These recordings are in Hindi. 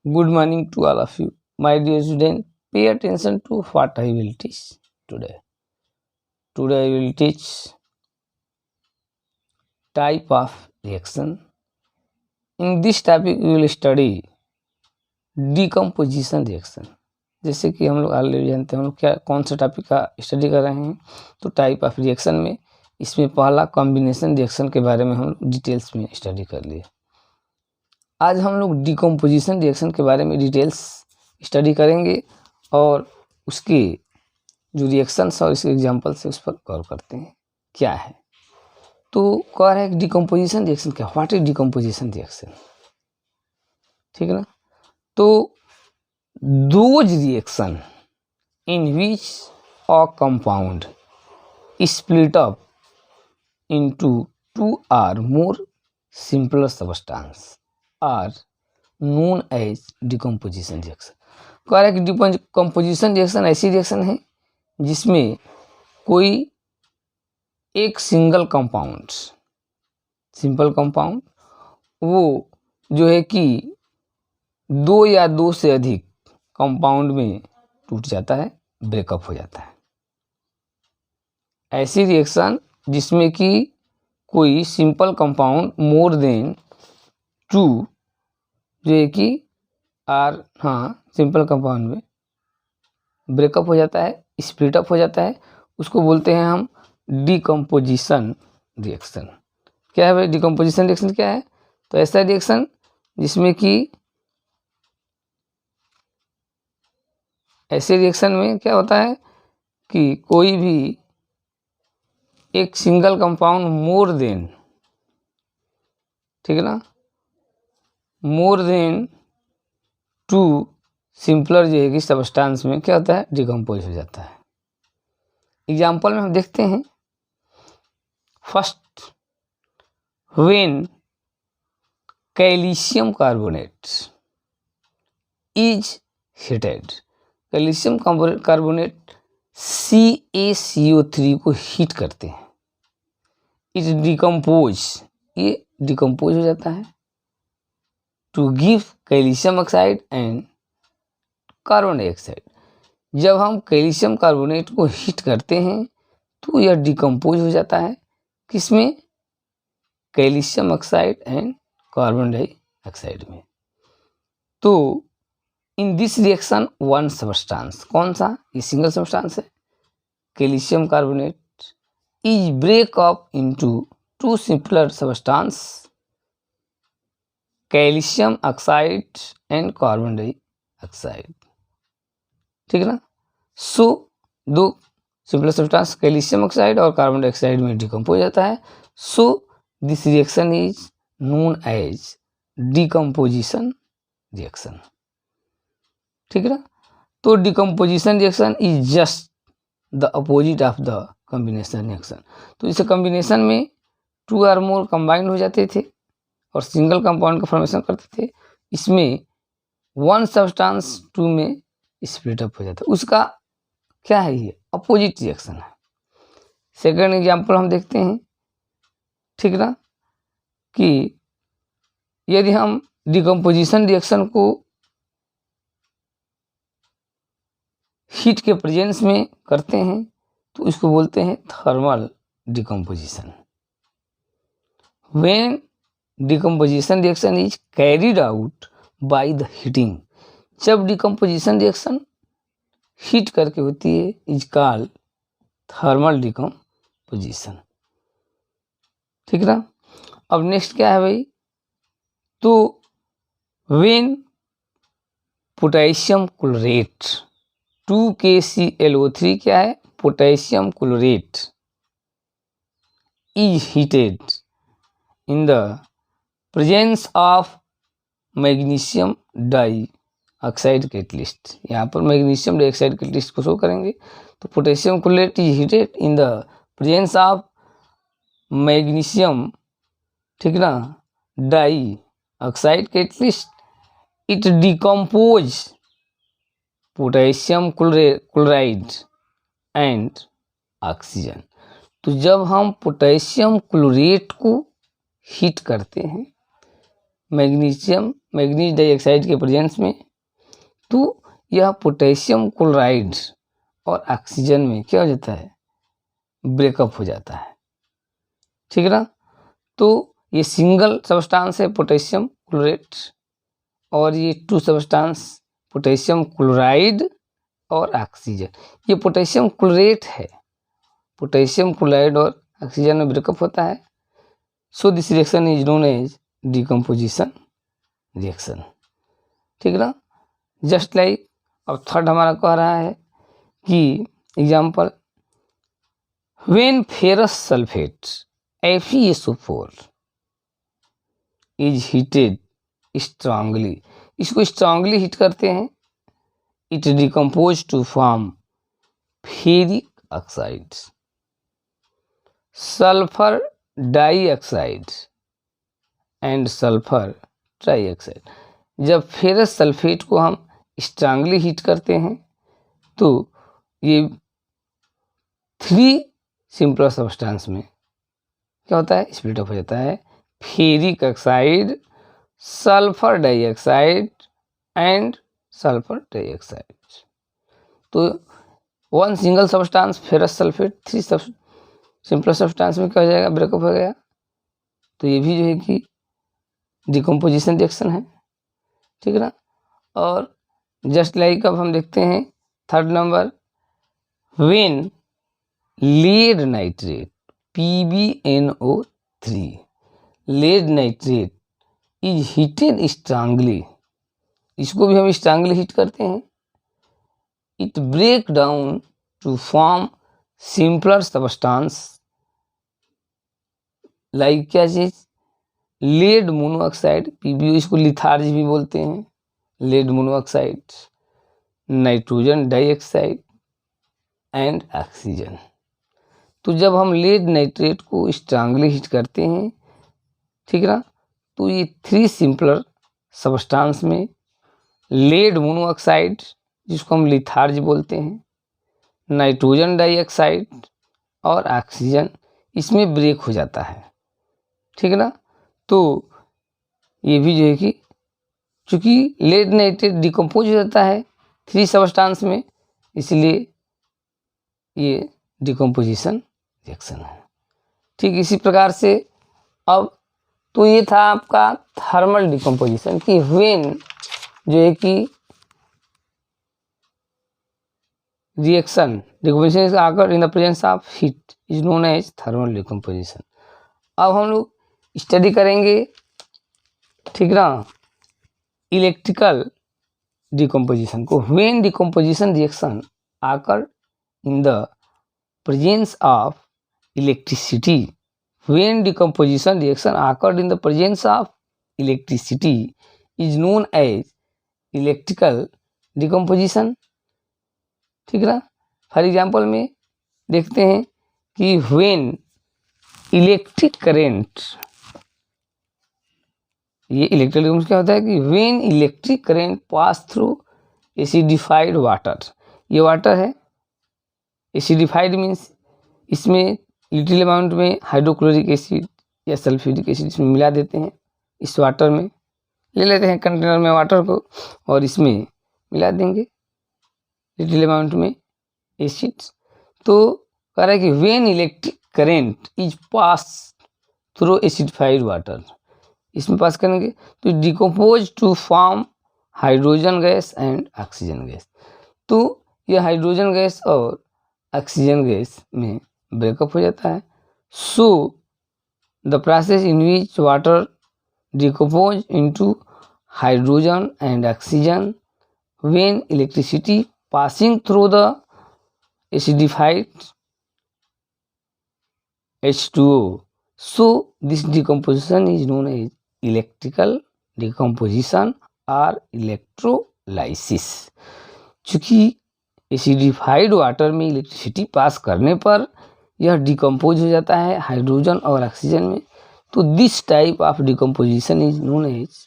Good morning to all of you. My dear student, pay attention to what I will teach today. Today I will teach type of reaction. In this topic we will study decomposition reaction. जैसे कि हम लोग ऑलरेडी जानते हैं हम लोग क्या कौन सा टॉपिक का स्टडी कर रहे हैं, तो टाइप ऑफ रिएक्शन में इसमें पहला कॉम्बिनेशन रिएक्शन के बारे में हम लोग डिटेल्स में स्टडी कर लिए। आज हम लोग डिकम्पोजिशन रिएक्शन के बारे में डिटेल्स स्टडी करेंगे और उसके जो रिएक्शंस और इसके एग्जांपल्स है उस पर गौर करते हैं क्या है। तो कह रहा है डिकम्पोजिशन रिएक्शन क्या, व्हाट इज डिकम्पोजिशन रिएक्शन, ठीक है ना। तो those reaction in which a compound split up into two or more simpler substance are known as decomposition reaction. कह रहा है कि डिकम्पोजिशन रिएक्शन ऐसी रिएक्शन है जिसमें कोई एक सिंगल कंपाउंड, सिंपल कंपाउंड, वो जो है कि दो या दो से अधिक कंपाउंड में टूट जाता है, ब्रेकअप हो जाता है। ऐसी रिएक्शन जिसमें कि कोई simple compound more than two जो है कि सिंपल कंपाउंड में ब्रेकअप हो जाता है, स्प्लिट अप हो जाता है, उसको बोलते हैं हम डिकम्पोजिशन रिएक्शन। क्या है भाई डिकम्पोजिशन रिएक्शन क्या है? तो ऐसा रिएक्शन जिसमें कि ऐसे रिएक्शन में क्या होता है कि कोई भी एक सिंगल कंपाउंड मोर देन, ठीक है ना, मोर देन टू सिंपलर जो है कि सबस्टेंस में क्या होता है, डिकम्पोज हो जाता है। एग्जाम्पल में हम देखते हैं, first when calcium carbonate is heated, calcium carbonate CaCO3 को हीट करते हैं, इट डिकम्पोज, ये डिकम्पोज हो जाता है to give calcium oxide and carbon dioxide. जब हम कैल्शियम कार्बोनेट को हीट करते हैं तो यह डिकम्पोज हो जाता है किसमें, calcium oxide and carbon dioxide में। तो in this reaction one substance, कौन सा, ये सिंगल सबस्टेंस है, calcium carbonate is break up into two simpler substance, calcium oxide and carbon dioxide, ठीक है ना। सो दो सिंपलर सब्सटेंस कैल्शियम ऑक्साइड और कार्बन डाइऑक्साइड में डिकम्पोज हो जाता है। So this reaction is known as decomposition reaction, ठीक है ना। तो decomposition reaction is just the opposite of the combination reaction. तो इस कॉम्बिनेशन में टू आर मोर कंबाइंड हो जाते थे और सिंगल कंपाउंड का फॉर्मेशन करते थे, इसमें वन सब्सटेंस टू में स्प्लिट अप हो जाता है, उसका क्या है, ये अपोजिट रिएक्शन है। सेकंड एग्जांपल हम देखते हैं, ठीक ना, कि यदि हम डिकम्पोजिशन रिएक्शन को हीट के प्रेजेंस में करते हैं तो इसको बोलते हैं thermal decomposition. When decomposition reaction is carried out by the heating, जब डिकम्पोजिशन रिएक्शन हीट करके होती है इज कॉल्ड थर्मल डिकम्पोजिशन, ठीक ना। अब नेक्स्ट क्या है भाई, तो व्हेन पोटेशियम क्लोरेट 2KClO3 क्या है, potassium chlorate is heated in the presence of magnesium dioxide catalyst, यहाँ पर मैग्नीशियम डाइऑक्साइड कैटलिस्ट को शो करेंगे। तो potassium chlorate is heated in the presence of magnesium, ठीक ना, dioxide catalyst, it decompose potassium chloride and oxygen. तो जब हम पोटेशियम क्लोरेट को हीट करते हैं मैग्नीशियम मैग्नीज डाइऑक्साइड के प्रेजेंस में, तो यह पोटेशियम क्लोराइड और ऑक्सीजन में क्या हो जाता है, ब्रेकअप हो जाता है। ठीक है ना। तो ये सिंगल सब्सटेंस है पोटेशियम क्लोरेट, और ये 2 सब्सटेंस पोटेशियम क्लोराइड और ऑक्सीजन। ये पोटेशियम क्लोरेट है, पोटेशियम क्लोराइड और ऑक्सीजन में ब्रेकअप होता है। So this reaction is known as decomposition reaction. ठीक है ना। जस्ट लाइक अब थर्ड हमारा कह रहा है कि example, when ferrous sulphate FeSO4 is heated strongly, इसको स्ट्रांगली हीट करते हैं, it decompose to form ferric oxide, sulphur dioxide and sulphur trioxide. जब फेरस सल्फेट को हम स्ट्रांगली हीट करते हैं तो ये 3 सिंपलर सब्सटेंस में क्या होता है, स्प्लिट अप हो जाता है, ferric oxide, sulphur dioxide and sulphur dioxide. तो 1 single substance ferrous sulphate 3 simpler substance में क्या हो जाएगा, ब्रेकअप हो गया। तो ये भी जो है कि डिकम्पोजिशन रिएक्शन है। ठीक है ना। और जस्ट लाइक अब हम देखते हैं third number, when lead nitrate PbNO3, lead nitrate is heated strongly, इसको भी हम स्ट्रांगली हीट करते हैं, it break down to form simpler substance like क्या चीज, लेड मोनोऑक्साइड PbO, इसको लिथार्ज भी बोलते हैं, lead monoxide, nitrogen dioxide and oxygen. तो जब हम लेड नाइट्रेट को स्ट्रांगली हीट करते हैं, ठीक है ना, तो ये 3 सिंपलर सब्सटेंस में लेड मोनोऑक्साइड, जिसको हम लिथार्ज बोलते हैं, नाइट्रोजन डाइऑक्साइड और ऑक्सीजन, इसमें ब्रेक हो जाता है। ठीक है ना। तो ये भी जो है कि चूँकि लेड नाइट्रेट डिकम्पोज हो जाता है 3 सब्सटेंस में, इसलिए ये डिकम्पोजिशन रिएक्शन है। ठीक इसी प्रकार से अब तो ये था आपका थर्मल डिकम्पोजिशन कि व्हेन जो है कि reaction decomposition occur in the presence of heat is known as thermal decomposition. अब हम लोग स्टडी करेंगे, ठीक ना, इलेक्ट्रिकल डिकम्पोजिशन को। When decomposition reaction occur in the presence of electricity, when decomposition reaction occurred in the presence of electricity is known as electrical decomposition। ठीक है ना। फॉर एग्जाम्पल में देखते हैं कि when इलेक्ट्रिक करेंट, ये इलेक्ट्रिकल डिकम्पोजिशन क्या होता है कि when electric current pass through acidified water, ये वाटर है, एसिडिफाइड मीन्स इसमें लिटिल अमाउंट में हाइड्रोक्लोरिक एसिड या सल्फ्यूरिक एसिड इसमें मिला देते हैं, इस वाटर में ले लेते हैं कंटेनर में वाटर को और इसमें मिला देंगे लिटिल अमाउंट में एसिड। तो कह रहा है कि when electric current is pass through acidified water, इसमें पास करेंगे तो decompose to form hydrogen gas and oxygen gas. तो यह हाइड्रोजन गैस और ऑक्सीजन गैस में ब्रेकअप हो जाता है। So the process in which water decompose into hydrogen and oxygen when electricity passing through the acidified H2O। So this decomposition is known as electrical decomposition और इलेक्ट्रोलाइसिस। चूँकि एसिडिफाइड वाटर में इलेक्ट्रिसिटी पास करने पर यह डिकम्पोज हो जाता है हाइड्रोजन और ऑक्सीजन में, तो this type of decomposition is known as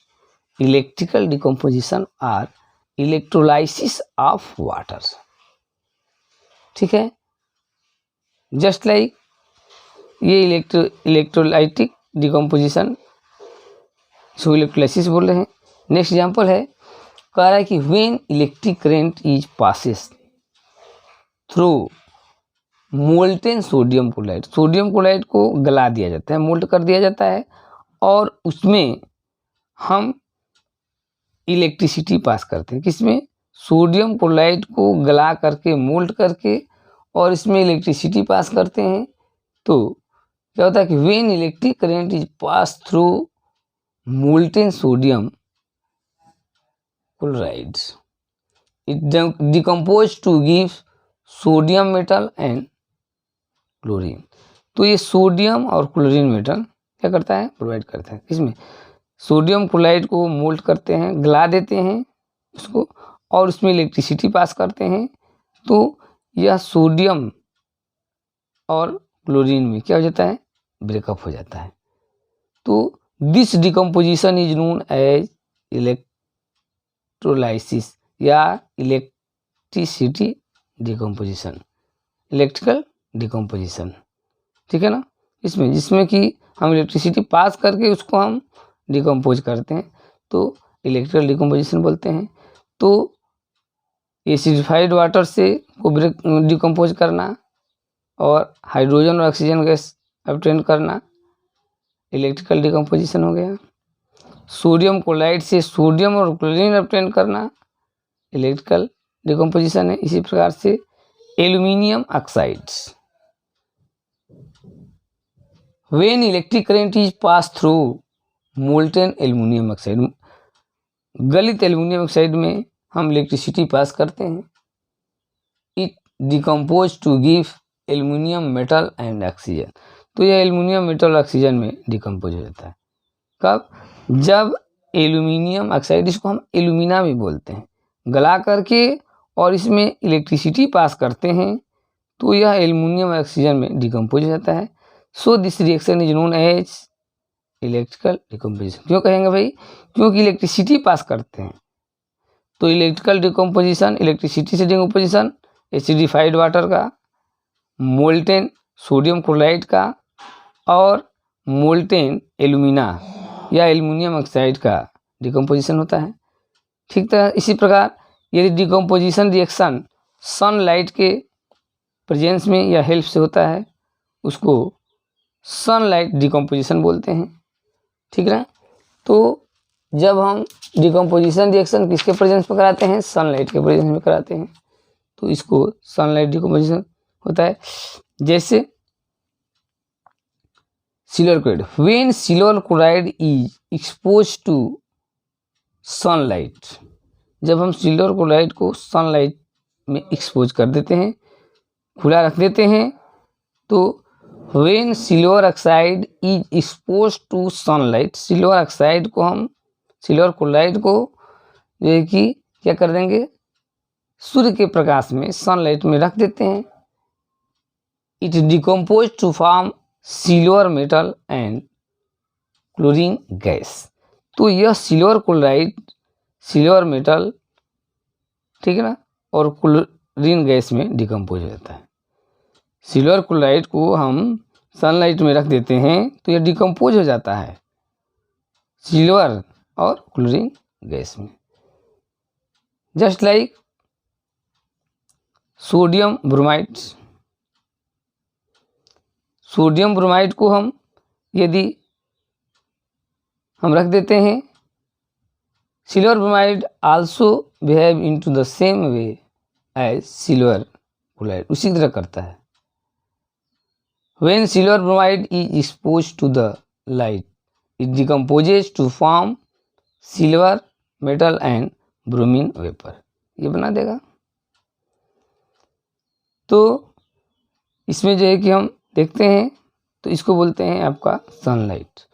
electrical decomposition और इलेक्ट्रोलाइसिस ऑफ वाटर। ठीक है। जस्ट लाइक ये इलेक्ट्रोलाइटिक डिकम्पोजिशन, इसको इलेक्ट्रोलाइसिस बोल रहे हैं, नेक्स्ट एग्जाम्पल है, कह रहा है कि when electric current is passes through molten sodium chloride, sodium chloride को गला दिया जाता है, मोल्ट कर दिया जाता है, और उसमें हम इलेक्ट्रिसिटी पास करते हैं। किसमें? सोडियम क्लोराइड को गला करके, मोल्ट करके, और इसमें इलेक्ट्रिसिटी पास करते हैं। तो क्या होता है कि when electric current is pass through molten sodium chloride it decompose to give sodium metal and chlorine. तो ये सोडियम और क्लोरीन मेटल क्या करता है? प्रोवाइड करता है। किसमें? सोडियम क्लोराइड को मोल्ट करते हैं, गला देते हैं उसको, और उसमें इलेक्ट्रिसिटी पास करते हैं। तो यह सोडियम और क्लोरीन में क्या हो जाता है? ब्रेकअप हो जाता है। तो this decomposition is known as electrolysis या इलेक्ट्रिसिटी डिकम्पोजिशन, इलेक्ट्रिकल डिकम्पोजिशन। ठीक है ना? इसमें जिसमें कि हम इलेक्ट्रिसिटी पास करके उसको हम डिकम्पोज करते हैं, तो इलेक्ट्रिकल डिकम्पोजिशन बोलते हैं। तो एसिडिफाइड वाटर से को ब्रेक डिकम्पोज करना और हाइड्रोजन और ऑक्सीजन गैस ऑब्टेन करना इलेक्ट्रिकल डिकम्पोजिशन हो गया। सोडियम क्लोराइड से सोडियम और क्लोरीन ऑब्टेन करना इलेक्ट्रिकल डिकम्पोजिशन है। इसी प्रकार से aluminium oxides, when electric current is pass through molten aluminium oxide, गलित एल्यूमिनियम ऑक्साइड में हम इलेक्ट्रिसिटी पास करते हैं। It decompose to give aluminium metal and oxygen. तो यह एल्यूमिनियम मेटल ऑक्सीजन में डिकम्पोज हो जाता है। कब? जब एल्यूमिनियम ऑक्साइड, इसको हम एल्यूमिना भी बोलते हैं, गला करके और इसमें इलेक्ट्रिसिटी पास करते हैं, तो यह एल्यूमिनियम ऑक्सीजन में डिकम्पोज हो जाता है। So this reaction is known as electrical decomposition. क्यों कहेंगे भाई? क्योंकि इलेक्ट्रिसिटी पास करते हैं। तो इलेक्ट्रिकल डिकम्पोजिशन, इलेक्ट्रिसिटी से डिकम्पोजिशन एसिडिफाइड वाटर का, मोल्टेन सोडियम क्लोराइड का और मोल्टेन एल्यूमिना या एल्यूमिनियम ऑक्साइड का डिकम्पोजिशन होता है। ठीक तरह इसी प्रकार यदि डिकम्पोजिशन रिएक्शन सनलाइट के प्रेजेंस में या हेल्प से होता है, उसको सनलाइट डिकम्पोजिशन बोलते हैं। ठीक है? तो जब हम डिकम्पोजिशन रिएक्शन किसके प्रेजेंस में कराते हैं? सनलाइट के प्रेजेंस में कराते हैं, तो इसको सनलाइट डिकम्पोजिशन होता है। जैसे silver chloride, when silver chloride is expose to sunlight, जब हम सिल्वर क्लोराइड को सनलाइट में एक्सपोज कर देते हैं, खुला रख देते हैं, तो when silver oxide is expose to sunlight, silver oxide को हम, सिल्वर क्लोराइड को जो है कि क्या कर देंगे? सूर्य के प्रकाश में, सनलाइट में रख देते हैं। It decompose to form silver metal and chlorine gas. तो यह सिल्वर क्लोराइड, सिल्वर मेटल, ठीक है ना, और क्लोरीन गैस में डिकम्पोज हो जाता है। सिल्वर क्लोराइड को हम सनलाइट में रख देते हैं तो यह डिकम्पोज हो जाता है सिल्वर और क्लोरीन गैस में। Just like sodium bromide, sodium bromide को हम यदि हम रख देते हैं, silver bromide also behave into the same way as silver chloride, उसी तरह करता है। When silver bromide is exposed to the light, it decomposes to form silver metal and bromine vapor। ये बना देगा। तो इसमें जो है कि हम देखते हैं, तो इसको बोलते हैं आपका सनलाइट।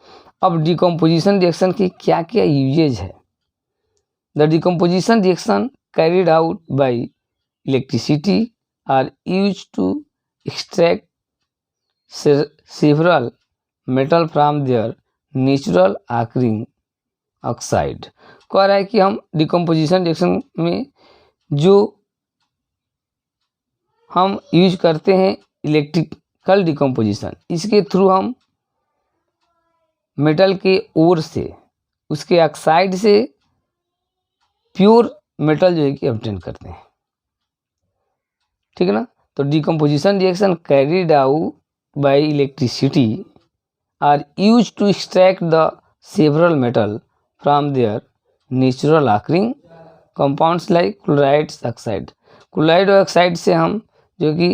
अब डिकम्पोजिशन रिएक्शन की क्या क्या यूजेज है? The decomposition reaction carried out by electricity are use to extract several metal from their natural occurring oxide। कह रहा है कि हम डिकम्पोजिशन रिएक्शन में जो हम यूज करते हैं इलेक्ट्रिकल डिकम्पोजिशन, इसके थ्रू हम मेटल के ओर से, उसके ऑक्साइड से प्योर मेटल जो है कि ऑब्टेन करते हैं। ठीक है ना। तो decomposition reaction carried out by electricity are use to extract the several metal from their natural occurring compounds like chlorides oxide. Chloride और ऑक्साइड से हम जो कि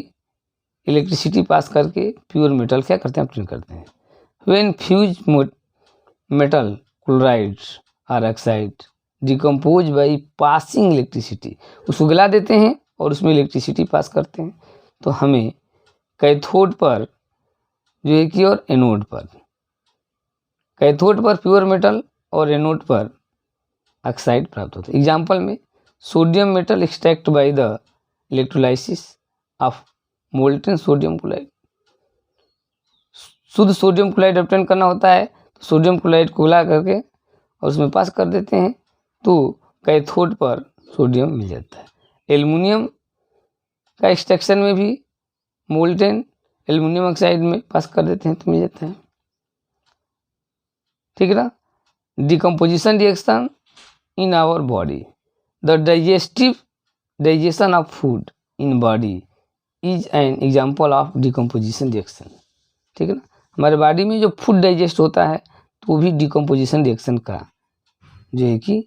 इलेक्ट्रिसिटी पास करके प्योर मेटल क्या करते हैं, ऑब्टेन करते हैं। व्हेन फ्यूज मेटल क्लोराइड्स और oxide decompose by passing electricity, उसको गला देते हैं और उसमें इलेक्ट्रिसिटी पास करते हैं, तो हमें कैथोड पर जो है कि और एनोड पर, कैथोड पर प्योर मेटल और एनोड पर ऑक्साइड प्राप्त होता है। एग्जाम्पल में sodium metal extract by the electrolysis of molten sodium chloride. शुद्ध सोडियम क्लोराइड ऑब्टेन करना होता है तो सोडियम क्लोराइड को गला करके और उसमें पास कर देते हैं, तो कैथोड पर सोडियम मिल जाता है। एल्युमिनियम का एक्सट्रैक्शन में भी मोल्टेन एल्युमिनियम ऑक्साइड में पास कर देते हैं तो मिल जाता है। ठीक है ना। Decomposition reaction in our body, the digestion of food in body is an example of decomposition reaction. ठीक है ना। हमारे बॉडी में जो फूड डाइजेस्ट होता है तो वो भी डिकम्पोजिशन रिएक्शन का जो है कि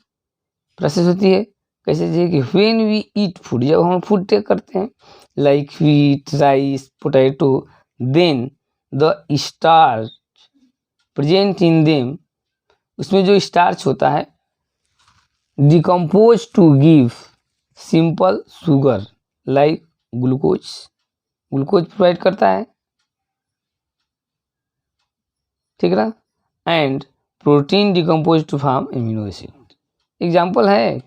प्रोसेस होती है। कैसे, जैसे कि व्हेन वी ईट फूड, जब हम फूड टेक करते हैं like wheat, rice, potato, then the starch present in them, उसमें जो स्टार्च होता है decompose to give simple sugar like glucose, glucose provide करता है। ठीक है ना। And protein decompose to form amino acid. Example है,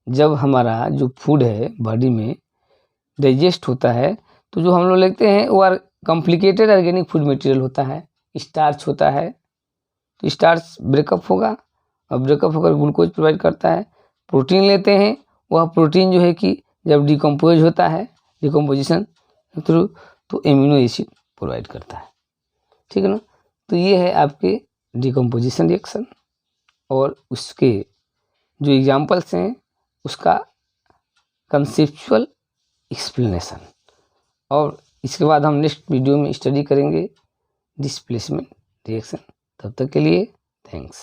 जब हमारा जो फूड है बॉडी में डाइजेस्ट होता है तो जो हम लोग लेते हैं वो कॉम्प्लिकेटेड ऑर्गेनिक फूड मटेरियल होता है, स्टार्च होता है, तो स्टार्च ब्रेकअप होगा और ब्रेकअप होकर ग्लूकोज प्रोवाइड करता है। प्रोटीन लेते हैं, वह प्रोटीन जो है कि जब डिकम्पोज होता है डिकम्पोजिशन थ्रू तो एमिनो एसिड प्रोवाइड करता है। ठीक है ना। तो ये है आपके डिकम्पोजिशन रिएक्शन और उसके जो एग्जाम्पल्स हैं उसका कंसेप्चुअल एक्सप्लेनेशन, और इसके बाद हम नेक्स्ट वीडियो में स्टडी करेंगे डिस्प्लेसमेंट रिएक्शन। तब तक के लिए थैंक्स।